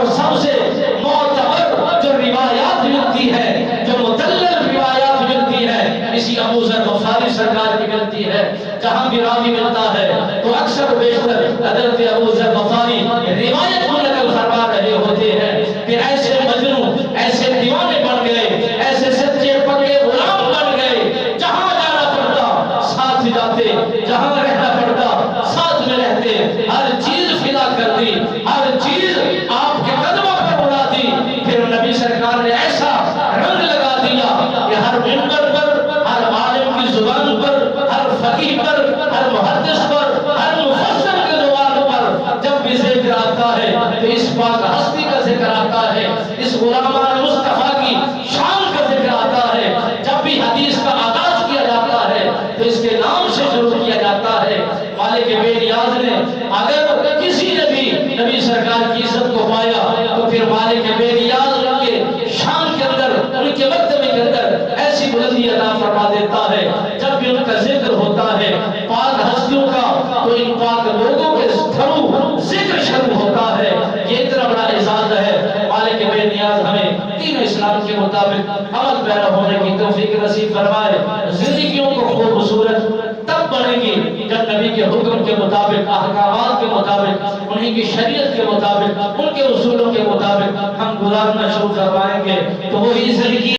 اور سب سے معتبر جو روایات ملتی ہے، جو مدلل روایات ملتی ہے، اسی ابو ذر غفاری سرکار کی ملتی ہے۔ جہاں بھی راوی ملتا ہے تو اکثر و بیشتر حضرت ابو ذر غفاری روایت کو نقل فرما رہے ہوتے ہیں۔ پھر ایسے مجنون، ایسے دیوانے بن گئے، ایسے سچے پکے غلام بن گئے، جہاں جانا پڑتا ساتھ جاتے، جہاں رہنا پڑتا ساتھ میں رہتے، ہر چیز فدا کر دی، ہر چیز آپ کے قدموں پر اڑا دی۔ پھر نبی سرکار نے ایسا رنگ لگا دیا کہ ہر منبر پر، ہر عالم کی زبان پر، ہر فقیہ پر، ہر محدث پر، ہر مفسر کی زبان پر جب بھی ذکر آتا ہے تو اس پاک ہستی کا ذکر آتا ہے، اس غلامان مصطفیٰ کی شان کا ذکر آتا ہے۔ جب بھی حدیث کا آغاز کیا جاتا ہے تو اس کے نام سے شروع کیا جاتا ہے۔ مالک بے نیاز نے اگر کسی نے بھی نبی سرکار کی عزت کو پایا تو پھر مالک بے نیاز ان کے شان کے اندر، ان کے مرتبے کے اندر ایسی بلندی عطا فرما دیتا ہے۔ جب بھی ان کا ذکر ہوتا ہے پاک ہستیوں کا تو ان پاک لوگوں کے تھرو ذکر شروع ہوتا ہے۔ یہ اتنا بڑا اعزاز ہے۔ مالک بے نیاز ہمیں دین اسلام کے مطابق عمل پیرا ہونے کی توفیق نصیب فرمائے۔ زندگیوں کو خوبصورت تب بنے گی جب نبی کے حکم کے مطابق، احکامات کے مطابق، انہی کی شریعت کے مطابق، ان کے اصولوں کے مطابق ہم گزارنا شروع کروائیں گے تو وہی زندگی